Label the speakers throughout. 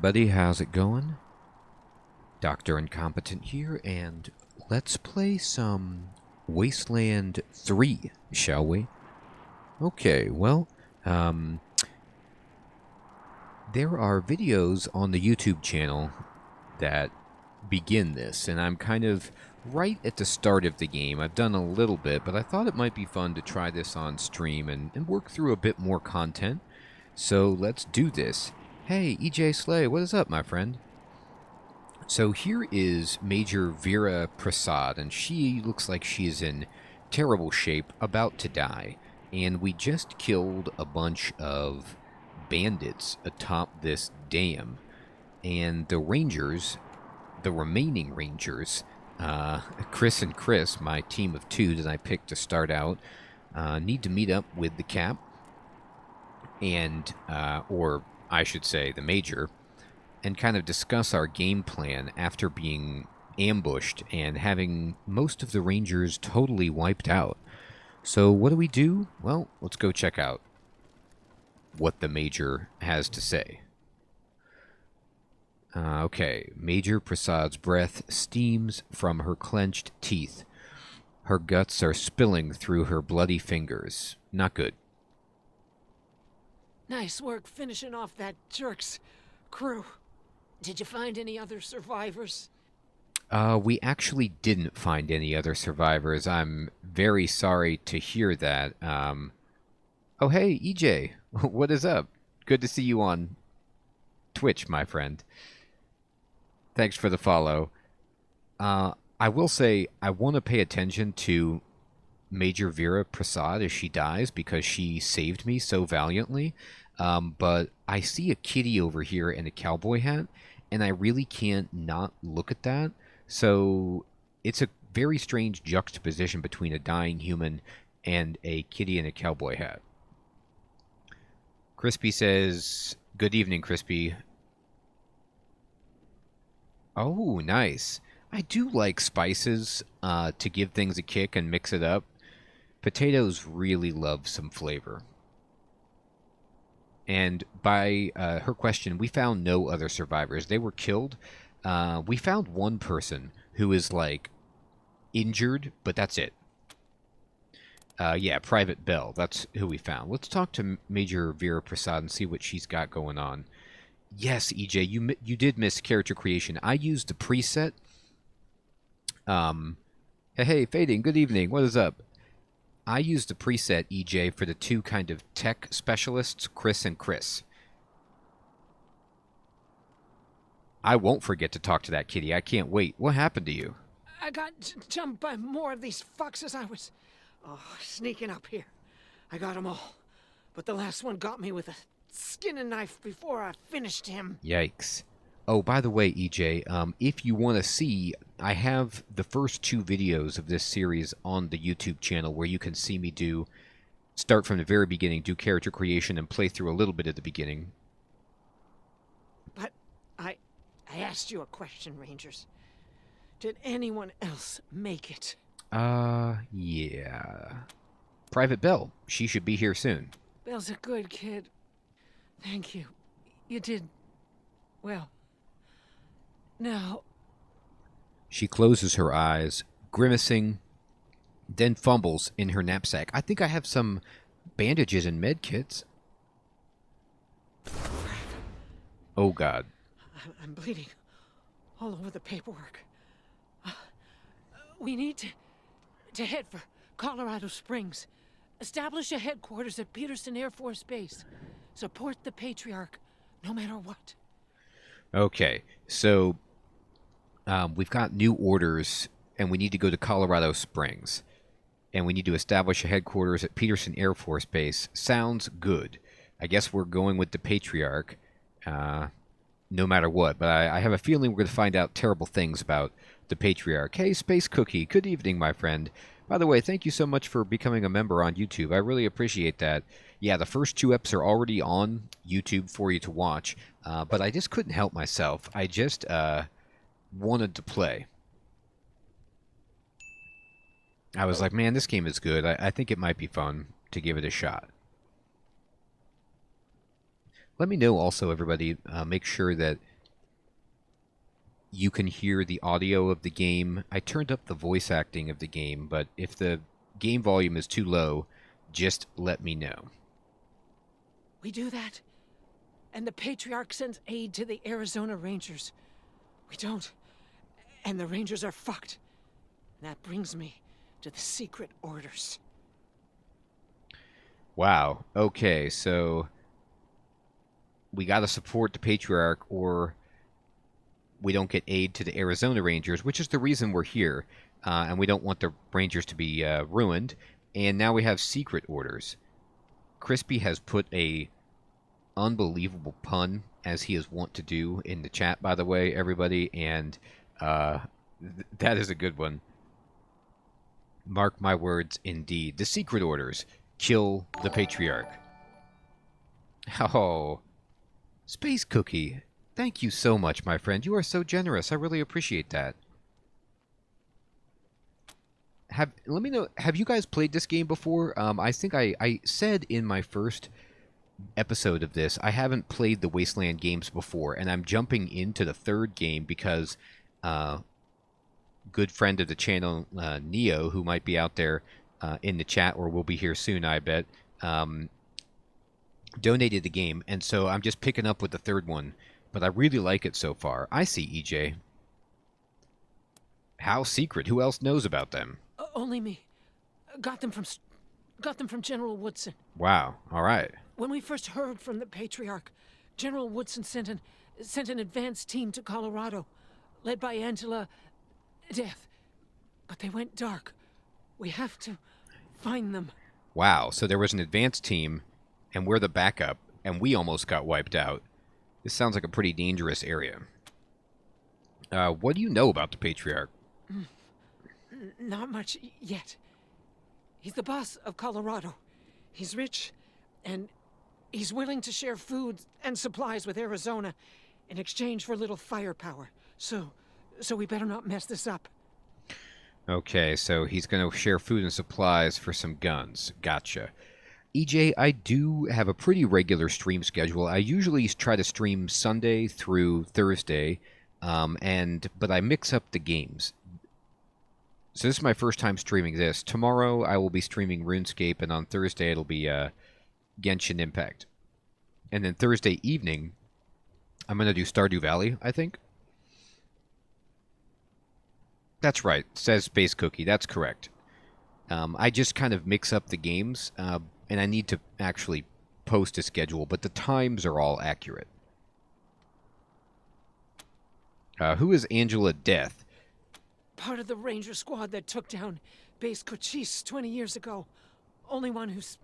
Speaker 1: everybody, how's it going? Dr. Incompetent here, and let's play some Wasteland 3, shall we? Okay, well, there are videos on the YouTube channel that begin this, and I'm kind of right at the start of the game. I've done a little bit, but I thought it might be fun to try this on stream and work through a bit more content. So let's do this. Hey, EJ Slay, what is up, my friend? So here is Major Veraprasad, and she looks like she is in terrible shape, about to die. And we just killed a bunch of bandits atop this dam. And the Rangers, the remaining Rangers, Chris and Chris, my team of two that I picked to start out, need to meet up with the Cap, and, or I should say the Major, and kind of discuss our game plan after being ambushed and having most of the Rangers totally wiped out. So what do? Well, let's go check out what the Major has to say. Okay, Major Prasad's breath steams from her clenched teeth. Her guts are spilling through her bloody fingers. Not good.
Speaker 2: Nice work finishing off that jerk's crew. Did you find any other survivors?
Speaker 1: We actually didn't find any other survivors. I'm very sorry to hear that. Oh, hey, EJ. What is up? Good to see you on Twitch, my friend. Thanks for the follow. I will say I want to pay attention to Major Veraprasad as she dies because she saved me so valiantly. But I see a kitty over here in a cowboy hat, and I really can't not look at that. So it's a very strange juxtaposition between a dying human and a kitty in a cowboy hat. Crispy says, "Good evening, Crispy." Oh, nice. I do like spices to give things a kick and mix it up. Potatoes really love some flavor. And by her question, we found no other survivors. They were killed. We found one person who is, like, injured, but that's it. Yeah, Private Bell. That's who we found. Let's talk to Major Veraprasad and see what she's got going on. Yes, EJ, you did miss character creation. I used the preset. Hey, Fading, good evening. What is up? I used the preset, EJ, for the two kind of tech specialists, Chris and Chris. I won't forget to talk to that kitty. I can't wait. What happened to you?
Speaker 2: I got jumped by more of these fucks as I was sneaking up here. I got them all, but the last one got me with a skinning knife before I finished him.
Speaker 1: Yikes. Oh, by the way, EJ, if you want to see, I have the first two videos of this series on the YouTube channel where you can see me start from the very beginning, do character creation, and play through a little bit at the beginning.
Speaker 2: But I asked you a question, Rangers. Did anyone else make it?
Speaker 1: Yeah. Private Bell. She should be here soon.
Speaker 2: Bell's a good kid. Thank you. You did well. Now...
Speaker 1: She closes her eyes, grimacing, then fumbles in her knapsack. I think I have some bandages and med kits. Oh, God.
Speaker 2: I'm bleeding all over the paperwork. We need to head for Colorado Springs. Establish a headquarters at Peterson Air Force Base. Support the Patriarch, no matter what.
Speaker 1: Okay, so we've got new orders, and we need to go to Colorado Springs. And we need to establish a headquarters at Peterson Air Force Base. Sounds good. I guess we're going with the Patriarch, no matter what. But I have a feeling we're going to find out terrible things about the Patriarch. Hey, Space Cookie, good evening, my friend. By the way, thank you so much for becoming a member on YouTube. I really appreciate that. Yeah, the first two eps are already on YouTube for you to watch, but I just couldn't help myself. I just wanted to play. I was like, man, this game is good. I think it might be fun to give it a shot. Let me know also, everybody, make sure that you can hear the audio of the game. I turned up the voice acting of the game, but if the game volume is too low, just let me know.
Speaker 2: We do that, and the Patriarch sends aid to the Arizona Rangers. We don't, and the Rangers are fucked. And that brings me to the secret orders.
Speaker 1: Wow. Okay, so we got to support the Patriarch or we don't get aid to the Arizona Rangers, which is the reason we're here. And we don't want the Rangers to be ruined. And now we have secret orders. Crispy has put a unbelievable pun, as he is wont to do in the chat, by the way, everybody. And that is a good one. Mark my words, indeed. The secret orders. Kill the Patriarch. Oh, Space Cookie. Thank you so much, my friend. You are so generous. I really appreciate that. Let me know, have you guys played this game before? I think I said in my first episode of this, I haven't played the Wasteland games before, and I'm jumping into the third game because good friend of the channel, Neo, who might be out there in the chat or will be here soon, I bet, donated the game, and so I'm just picking up with the third one, but I really like it so far. I see, EJ. How secret? Who else knows about them?
Speaker 2: Only me. Got them from General Woodson.
Speaker 1: Wow. All right.
Speaker 2: When we first heard from the Patriarch, General Woodson sent an advance team to Colorado, led by Angela Death. But they went dark. We have to find them.
Speaker 1: Wow. So there was an advance team, and we're the backup, and we almost got wiped out. This sounds like a pretty dangerous area. What do you know about the Patriarch?
Speaker 2: Not much yet. He's the boss of Colorado. He's rich, and he's willing to share food and supplies with Arizona in exchange for a little firepower. So we better not mess this up.
Speaker 1: Okay, so he's going to share food and supplies for some guns. Gotcha. EJ, I do have a pretty regular stream schedule. I usually try to stream Sunday through Thursday, but I mix up the games. So this is my first time streaming this. Tomorrow I will be streaming RuneScape, and on Thursday it'll be Genshin Impact. And then Thursday evening, I'm going to do Stardew Valley, I think. That's right, says Space Cookie. That's correct. I just kind of mix up the games, and I need to actually post a schedule, but the times are all accurate. Who is Angela Death?
Speaker 2: Part of the Ranger squad that took down Base Cochise 20 years ago. Only one who's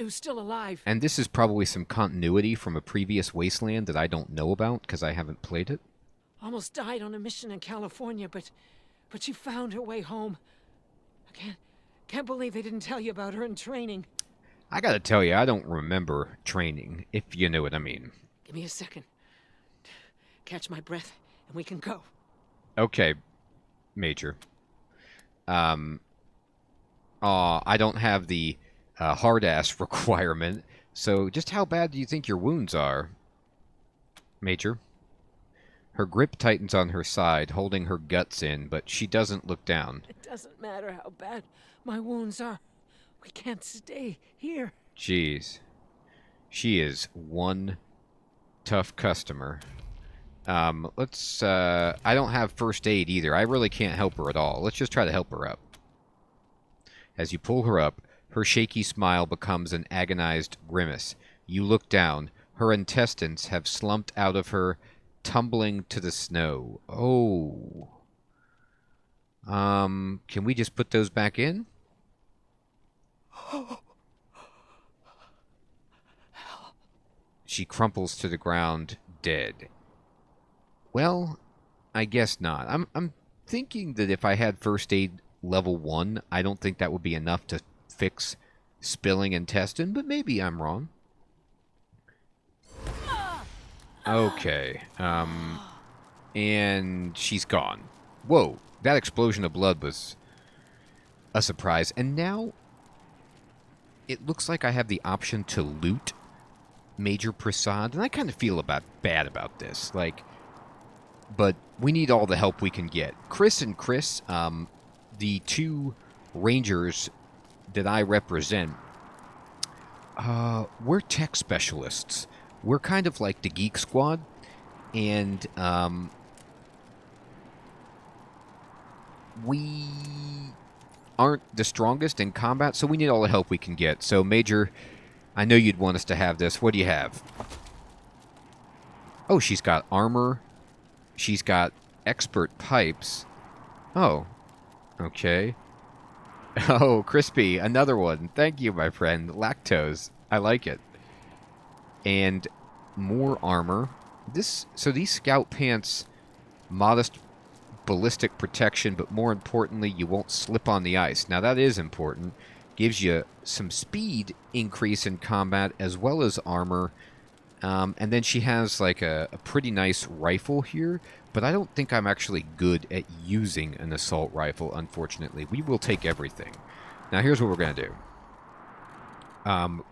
Speaker 2: still alive.
Speaker 1: And this is probably some continuity from a previous Wasteland that I don't know about because I haven't played it.
Speaker 2: Almost died on a mission in California, but she found her way home. I can't believe they didn't tell you about her in training.
Speaker 1: I gotta tell you, I don't remember training, if you know what I mean.
Speaker 2: Give me a second. Catch my breath, and we can go.
Speaker 1: Okay, Major. I don't have the hard-ass requirement, so just how bad do you think your wounds are, Major? Her grip tightens on her side, holding her guts in, but she doesn't look down.
Speaker 2: It doesn't matter how bad my wounds are. We can't stay here.
Speaker 1: Jeez. She is one tough customer. I don't have first aid either. I really can't help her at all. Let's just try to help her up. As you pull her up, her shaky smile becomes an agonized grimace. You look down. Her intestines have slumped out of her, tumbling to the snow. Oh. Can we just put those back in? She crumples to the ground, dead. Well, I guess not. I'm thinking that if I had first aid level 1, I don't think that would be enough to fix spilling intestine, but maybe I'm wrong. Okay. And she's gone. Whoa, that explosion of blood was a surprise. And now it looks like I have the option to loot Major Prasad, and I kind of feel bad about this. But we need all the help we can get. Chris and Chris, the two rangers that I represent, we're tech specialists. We're kind of like the Geek Squad, and we aren't the strongest in combat, so we need all the help we can get. So, Major, I know you'd want us to have this. What do you have? Oh, she's got armor. She's got expert pipes. Oh, okay. Oh, crispy, another one. Thank you, my friend. Lactose. I like it. And more armor. So these scout pants, modest ballistic protection, but more importantly, you won't slip on the ice. Now that is important. Gives you some speed increase in combat as well as armor. And then she has like a pretty nice rifle here, but I don't think I'm actually good at using an assault rifle, unfortunately. We will take everything. Now here's what we're going to do.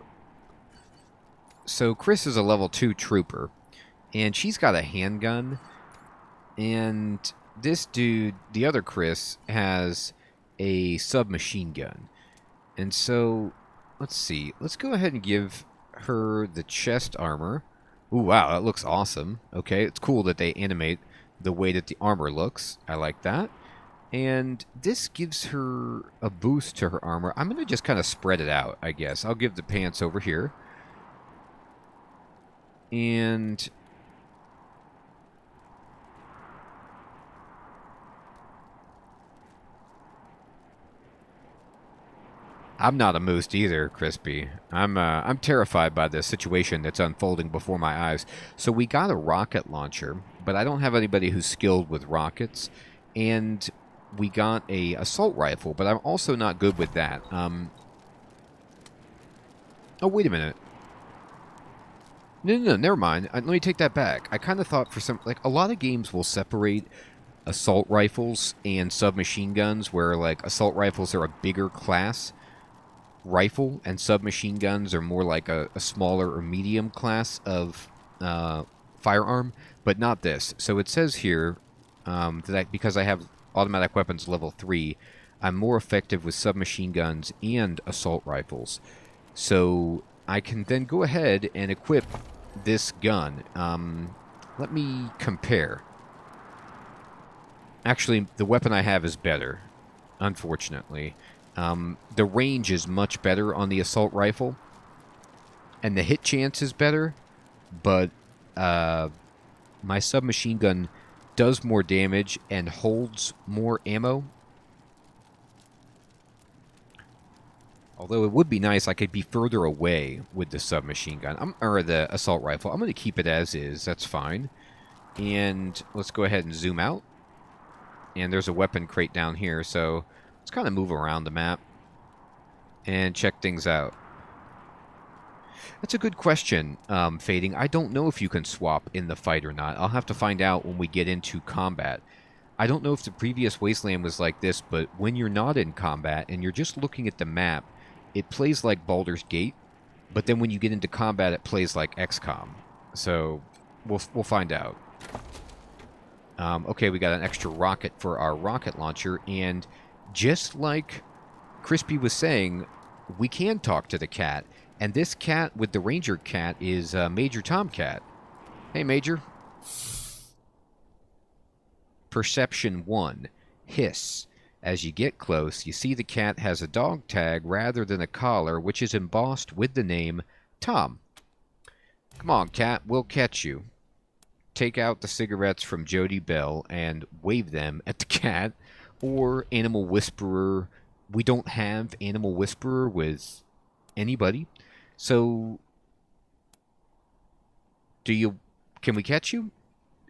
Speaker 1: So Chris is a level 2 trooper, and she's got a handgun, and this dude, the other Chris, has a submachine gun. And so, let's see. Let's go ahead and give her the chest armor. Ooh, wow, that looks awesome. Okay, it's cool that they animate the way that the armor looks. I like that. And this gives her a boost to her armor. I'm going to just kind of spread it out, I guess. I'll give the pants over here. And I'm not a moose either, Crispy. I'm terrified by the situation that's unfolding before my eyes. So we got a rocket launcher, but I don't have anybody who's skilled with rockets. And we got a assault rifle, but I'm also not good with that. Oh, wait a minute. No, never mind. Let me take that back. I kind of thought for some... Like, a lot of games will separate assault rifles and submachine guns, where, like, assault rifles are a bigger class rifle, and submachine guns are more like a smaller or medium class of firearm, but not this. So it says here that because I have automatic weapons level 3, I'm more effective with submachine guns and assault rifles. So I can then go ahead and equip this gun. Let me compare. Actually, the weapon I have is better, unfortunately. The range is much better on the assault rifle, and the hit chance is better, but my submachine gun does more damage and holds more ammo. Although it would be nice, I could be further away with the submachine gun, or the assault rifle. I'm going to keep it as is. That's fine. And let's go ahead and zoom out. And there's a weapon crate down here, so let's kind of move around the map and check things out. That's a good question, Fading. I don't know if you can swap in the fight or not. I'll have to find out when we get into combat. I don't know if the previous Wasteland was like this, but when you're not in combat and you're just looking at the map, it plays like Baldur's Gate, but then when you get into combat, it plays like XCOM. So we'll find out. Okay, we got an extra rocket for our rocket launcher, and just like Crispy was saying, we can talk to the cat, and this cat with the Ranger cat is Major Tomcat. Hey, Major. Perception 1. Hiss. As you get close, you see the cat has a dog tag rather than a collar, which is embossed with the name Tom. Come on, cat, we'll catch you. Take out the cigarettes from Jody Bell and wave them at the cat. Or Animal Whisperer. We don't have Animal Whisperer with anybody. So, can we catch you?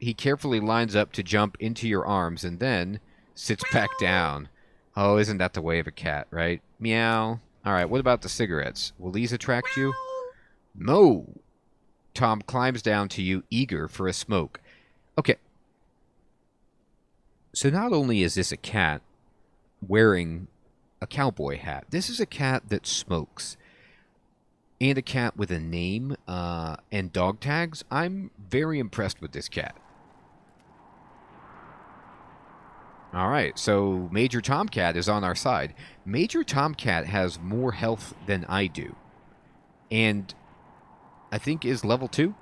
Speaker 1: He carefully lines up to jump into your arms and then sits back down. Oh, isn't that the way of a cat, right? Meow. Alright, what about the cigarettes? Will these attract you? No! Tom climbs down to you, eager for a smoke. Okay. So not only is this a cat wearing a cowboy hat, this is a cat that smokes. And a cat with a name and dog tags. I'm very impressed with this cat. All right, so Major Tomcat is on our side. Major Tomcat has more health than I do, and I think is level 2.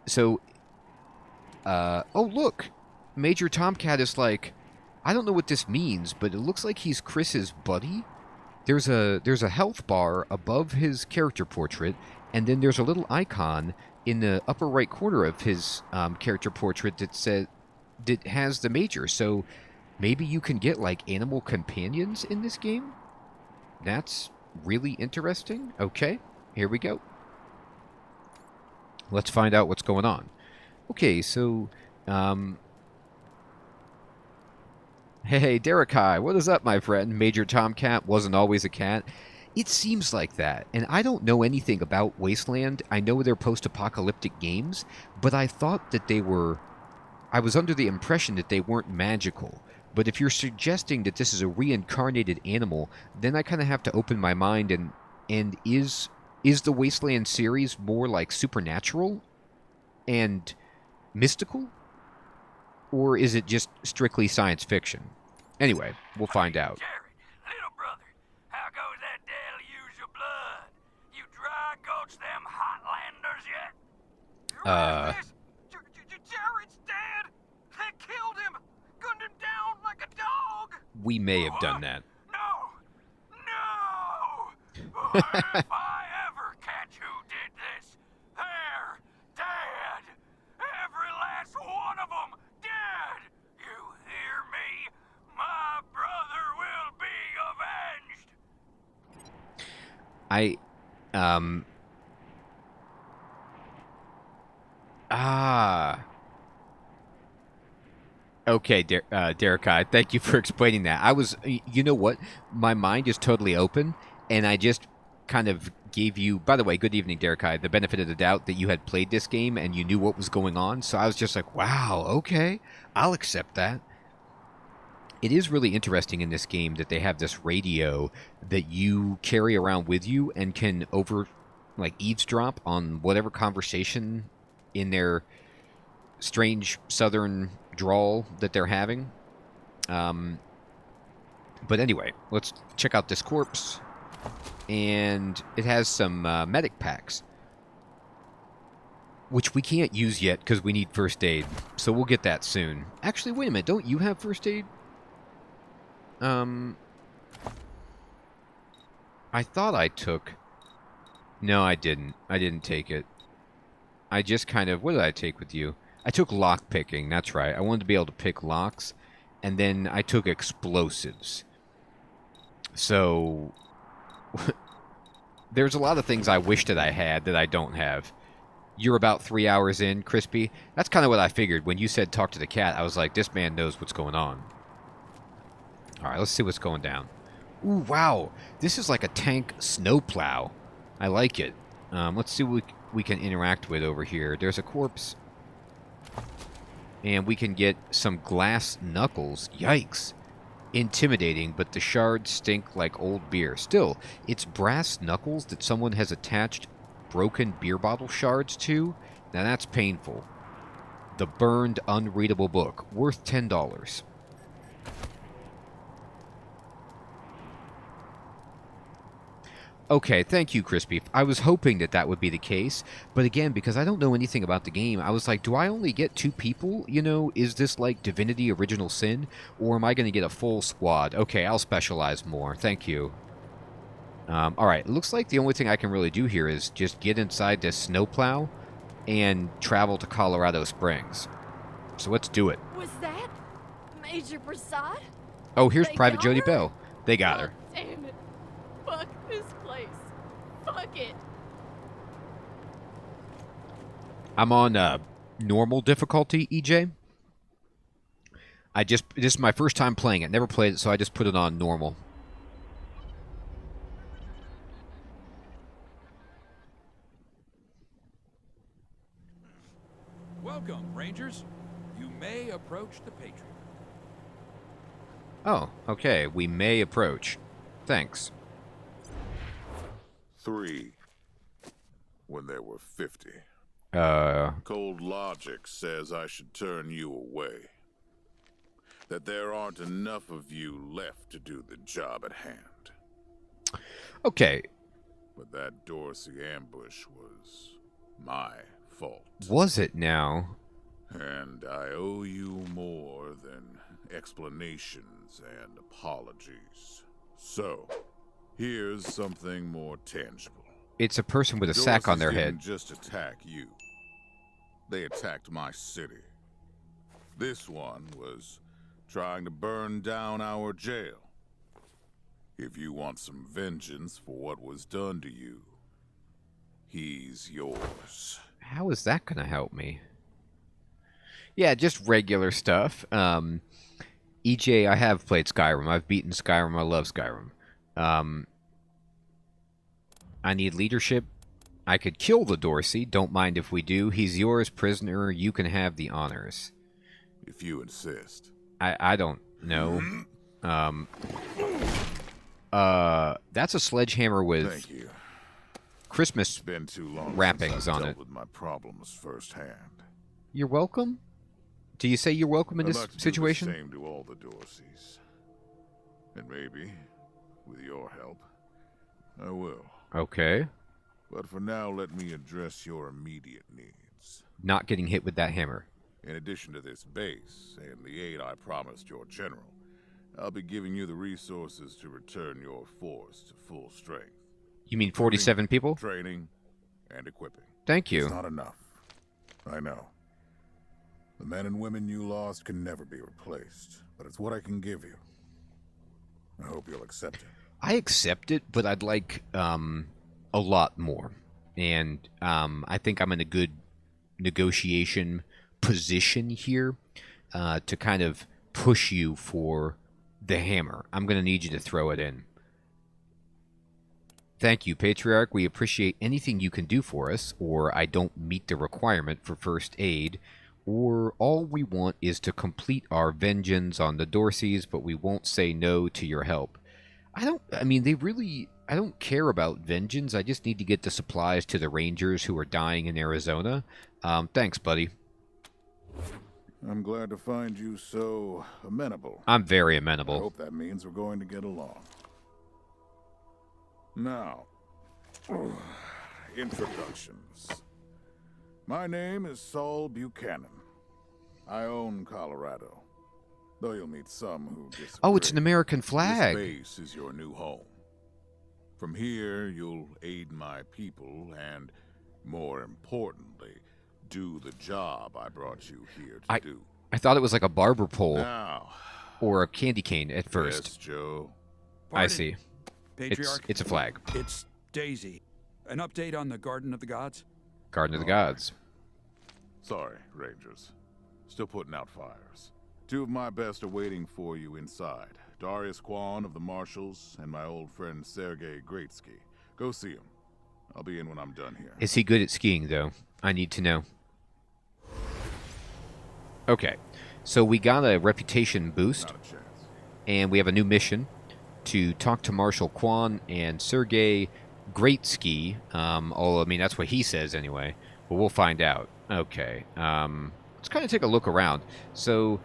Speaker 1: So, oh look, Major Tomcat is like, I don't know what this means, but it looks like he's Chris's buddy. There's a health bar above his character portrait, and then there's a little icon in the upper right corner of his character portrait that has the Major. So maybe you can get like animal companions in this game. That's really interesting. Okay, here we go. Let's find out what's going on. Okay, so hey, Derekai, what is up, my friend? Major Tomcat wasn't always a cat. It seems like that, and I don't know anything about Wasteland. I know they're post-apocalyptic games, but I thought that they were... I was under the impression that they weren't magical. But if you're suggesting that this is a reincarnated animal, then I kind of have to open my mind and is the Wasteland series more like supernatural and mystical? Or is it just strictly science fiction? Anyway, we'll find out.
Speaker 3: Jared, little brother, how goes that deluge of blood? You dry gulch them Hotlanders yet? Jared's dead! They killed him! Gunned him down like a dog!
Speaker 1: We may have done that.
Speaker 3: No! No! If I ever catch who did this, they're dead! Every last one of them dead! You hear me? My brother will be avenged!
Speaker 1: Okay, Derekai, thank you for explaining that. You know what? My mind is totally open, and I just kind of gave you, by the way, good evening, Derekai, the benefit of the doubt that you had played this game and you knew what was going on. So I was just like, wow, okay, I'll accept that. It is really interesting in this game that they have this radio that you carry around with you and can eavesdrop on whatever conversation in their strange southern drawl that they're having. But anyway, let's check out this corpse. And it has some medic packs, which we can't use yet because we need first aid. So we'll get that soon. Actually, wait a minute. Don't you have first aid? I thought I took... No, I didn't. I didn't take it. I just kind of... What did I take with you? I took lock picking. That's right. I wanted to be able to pick locks. And then I took explosives. So... There's a lot of things I wish that I had that I don't have. You're about 3 hours in, Crispy. That's kind of what I figured. When you said talk to the cat, I was like, this man knows what's going on. Alright, let's see what's going down. Ooh, wow. This is like a tank snowplow. I like it. Let's see what we can interact with over here. There's a corpse. And we can get some glass knuckles. Yikes. Intimidating, but the shards stink like old beer. Still, it's brass knuckles that someone has attached broken beer bottle shards to. Now that's painful. The burned, unreadable book, worth $10. Okay, thank you, Crispy. I was hoping that that would be the case, but again, because I don't know anything about the game, I was like, do I only get 2 people? You know, is this like Divinity Original Sin, or am I going to get a full squad? Okay, I'll specialize more. Thank you. Alright, it looks like the only thing I can really do here is just get inside this snowplow and travel to Colorado Springs. So let's do it.
Speaker 4: Was that Major Prasad?
Speaker 1: Oh, here's
Speaker 4: They
Speaker 1: Private
Speaker 4: got
Speaker 1: Jody
Speaker 4: her?
Speaker 1: Bell. They got her.
Speaker 4: Damn it. Fuck this place. Fuck it.
Speaker 1: I'm on normal difficulty, EJ. This is my first time playing it. Never played it, so I just put it on normal.
Speaker 5: Welcome, Rangers. You may approach the Patriot.
Speaker 1: Oh, okay. We may approach. Thanks.
Speaker 6: 3 when there were 50. Cold logic says I should turn you away. that there aren't enough of you left to do the job at hand.
Speaker 1: Okay,
Speaker 6: But that Dorsey ambush was my fault.
Speaker 1: was it now?
Speaker 6: And I owe you more than explanations and apologies. So, here's something more tangible.
Speaker 1: It's a person with a sack on their
Speaker 6: Dorseys
Speaker 1: head.
Speaker 6: didn't just attack you. They attacked my city. This one was trying to burn down our jail. If you want some vengeance for what was done to you, he's yours.
Speaker 1: How is that going to help me? Yeah, just regular stuff. EJ, I have played Skyrim. I've beaten Skyrim. I love Skyrim. I need leadership. I could kill the Dorsey. Don't mind if we do. He's yours, prisoner. You can have the honors.
Speaker 6: If you insist.
Speaker 1: I don't know. That's a sledgehammer with
Speaker 6: Thank you.
Speaker 1: Christmas
Speaker 6: It's been too long
Speaker 1: wrappings
Speaker 6: since I've
Speaker 1: on
Speaker 6: dealt
Speaker 1: it.
Speaker 6: with my problems firsthand.
Speaker 1: You're welcome? Do you say you're welcome in
Speaker 6: I'd
Speaker 1: this
Speaker 6: like to
Speaker 1: situation?
Speaker 6: do the same to all the Dorseys. And maybe, with your help, I will.
Speaker 1: Okay.
Speaker 6: But for now, let me address your immediate needs.
Speaker 1: Not getting hit with that hammer.
Speaker 6: In addition to this base and the aid I promised your general, I'll be giving you the resources to return your force to full strength.
Speaker 1: You mean 47 people?
Speaker 6: Training and equipping.
Speaker 1: Thank you.
Speaker 6: It's not enough. I know. The men and women you lost can never be replaced, but it's what I can give you. I hope you'll accept it.
Speaker 1: I accept it, but I'd like a lot more. And I think I'm in a good negotiation position here to kind of push you for the hammer. I'm going to need you to throw it in. Thank you, Patriarch. We appreciate anything you can do for us, or I don't meet the requirement for first aid, or all we want is to complete our vengeance on the Dorseys, but we won't say no to your help. I don't care about vengeance. I just need to get the supplies to the Rangers who are dying in Arizona. Thanks, buddy.
Speaker 6: I'm glad to find you so amenable.
Speaker 1: I'm very
Speaker 6: I
Speaker 1: amenable.
Speaker 6: hope that means we're going to get along. Now, introductions. My name is Saul Buchanan. I own Colorado, though you'll meet some who disagree.
Speaker 1: Oh, it's an American flag.
Speaker 6: This base is your new home. From here, you'll aid my people and, more importantly, do the job I brought you here to do.
Speaker 1: I thought it was like a barber pole
Speaker 6: Now,
Speaker 1: or a candy cane at first.
Speaker 6: yes, Joe.
Speaker 1: I
Speaker 5: Pardon,
Speaker 1: see.
Speaker 5: Patriarch.
Speaker 1: It's a flag.
Speaker 5: It's Daisy. An update on the Garden of the Gods?
Speaker 1: Garden of the Gods.
Speaker 6: Sorry, Rangers. Still putting out fires. Two of my best are waiting for you inside. Darius Kwan of the Marshals and my old friend Sergei Greatsky. Go see him. I'll be in when I'm done here.
Speaker 1: Is he good at skiing, though? I need to know. Okay. So we got a reputation boost,
Speaker 6: Not a chance.
Speaker 1: and we have a new mission to talk to Marshal Kwan and Sergei Greatsky. I mean, that's what he says anyway, but we'll find out. Okay. Let's kind of take a look around. So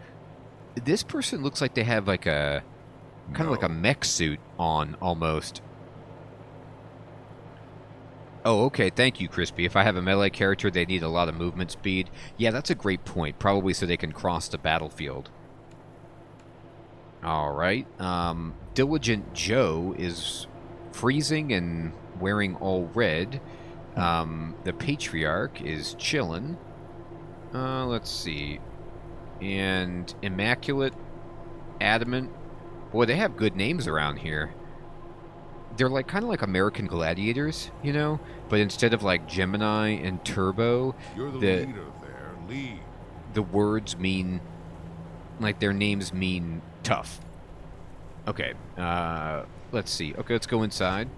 Speaker 1: this person looks like they have like a kind of like a mech suit on almost. Oh, okay. Thank you, Crispy. If I have a melee character, they need a lot of movement speed. Yeah, that's a great point. Probably so they can cross the battlefield. All right. Diligent Joe is freezing and wearing all red. The Patriarch is chilling. Let's see. And Immaculate, Adamant. Boy, they have good names around here. They're like kind of like American Gladiators, you know? But instead of like Gemini and Turbo,
Speaker 6: You're the leader there. Lead.
Speaker 1: the words mean, like their names mean tough. Okay, let's see. Okay, let's go inside.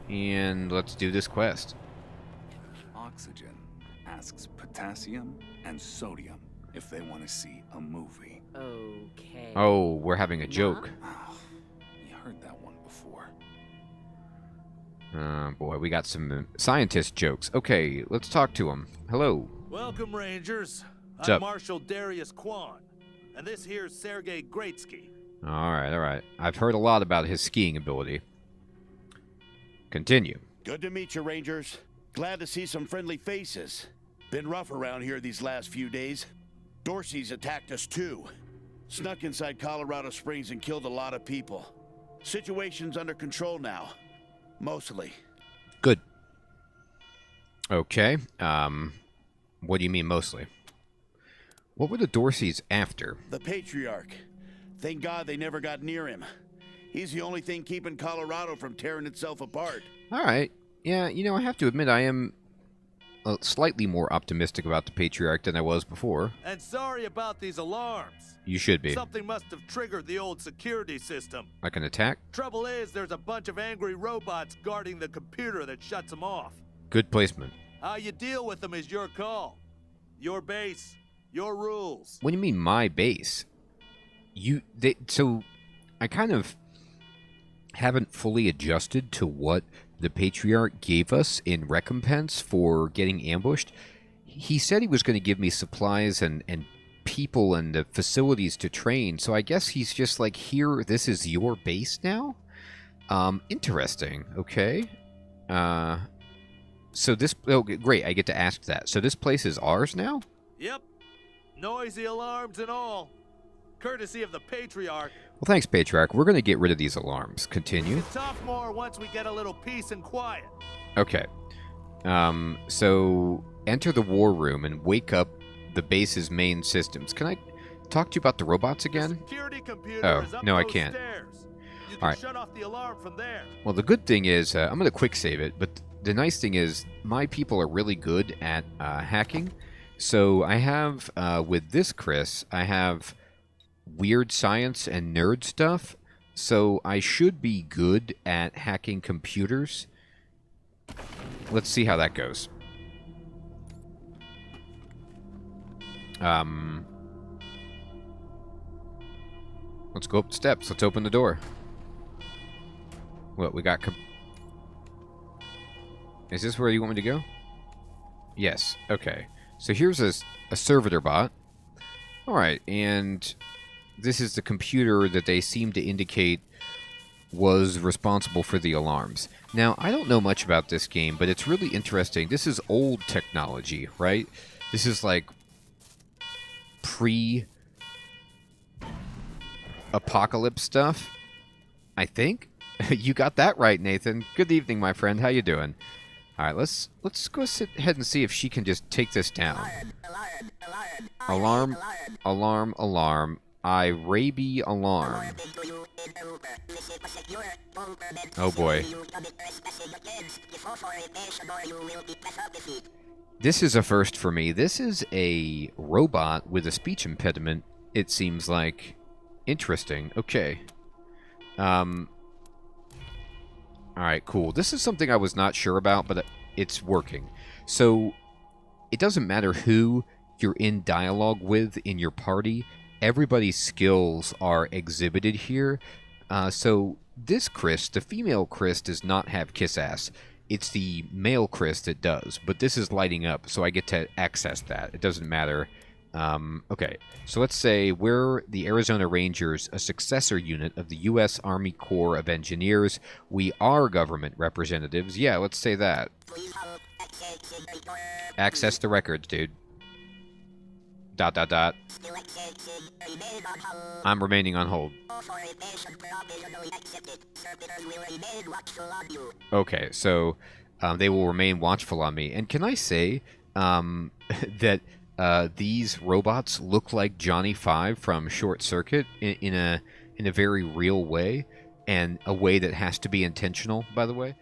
Speaker 1: And let's do this quest.
Speaker 7: Oxygen asks potassium and sodium if they want to see a movie.
Speaker 2: Okay.
Speaker 1: Oh, we're having a joke.
Speaker 7: Oh, you heard that one before.
Speaker 1: Boy, we got some scientist jokes. Okay, let's talk to him. Hello.
Speaker 8: Welcome, Rangers.
Speaker 1: What's
Speaker 8: I'm
Speaker 1: up?
Speaker 8: Marshal Darius Kwan, and this here's Sergei Greatsky.
Speaker 1: All right, all right. I've heard a lot about his skiing ability. Continue.
Speaker 9: Good to meet you, Rangers. Glad to see some friendly faces. Been rough around here these last few days. Dorsey's attacked us too. Snuck inside Colorado Springs and killed a lot of people. Situation's under control now. Mostly.
Speaker 1: Good. Okay. What do you mean mostly? What were the Dorseys after?
Speaker 9: The Patriarch. Thank God they never got near him. He's the only thing keeping Colorado from tearing itself apart.
Speaker 1: All right. Yeah, you know, I have to admit I am slightly more optimistic about the Patriarch than I was before.
Speaker 8: And sorry about these alarms.
Speaker 1: You should be.
Speaker 8: Something must have triggered the old security system.
Speaker 1: Like an attack?
Speaker 8: Trouble is, there's a bunch of angry robots guarding the computer that shuts them off.
Speaker 1: Good placement.
Speaker 8: How you deal with them is your call. Your base, your rules.
Speaker 1: What do you mean, my base? So, I kind of haven't fully adjusted to what the Patriarch gave us in recompense for getting ambushed. He said he was going to give me supplies and people and the facilities to train, so I guess he's just like, here, this is your base now? Interesting. Okay. So this... Oh, great, I get to ask that. So this place is ours now?
Speaker 8: Yep. Noisy alarms and all. Courtesy of the Patriarch.
Speaker 1: Well, thanks, Patriarch. We're going to get rid of these alarms. Continue.
Speaker 8: We can talk more once we get a little peace and quiet.
Speaker 1: Okay. So enter the war room and wake up the base's main systems. Can I talk to you about the robots again?
Speaker 8: The security computer is up
Speaker 1: no, I
Speaker 8: those
Speaker 1: can't.
Speaker 8: Stairs. You can
Speaker 1: All right.
Speaker 8: shut off the alarm from there.
Speaker 1: Well, the good thing is, I'm going to quick save it, but the nice thing is my people are really good at hacking. So I have, with this Chris, I have weird science and nerd stuff. So I should be good at hacking computers. Let's see how that goes. Let's go up the steps. Let's open the door. What, we got... Is this where you want me to go? Yes. Okay. So here's a servitor bot. Alright, and this is the computer that they seem to indicate was responsible for the alarms. Now, I don't know much about this game, but it's really interesting. This is old technology, right? This is like pre-apocalypse stuff, I think. You got that right, Nathan. Good evening, my friend. How you doing? All right, let's go ahead and see if she can just take this down. Alarm, alarm, alarm. Iraby alarm. Oh boy. This is a first for me. This is a robot with a speech impediment, it seems like. Interesting. Okay. Alright, cool. This is something I was not sure about, but it's working. So, it doesn't matter who you're in dialogue with in your party. Everybody's skills are exhibited here. So, this Chris, the female Chris, does not have kiss ass. It's the male Chris that does, but this is lighting up, so I get to access that. It doesn't matter. Okay, so let's say we're the Arizona Rangers, a successor unit of the U.S. Army Corps of Engineers. We are government representatives. Yeah, let's say that. Access the records, dude. ... I'm remaining on hold. Okay, so they will remain watchful on me. And can I say that these robots look like Johnny Five from Short Circuit in a very real way, and a way that has to be intentional, by the way?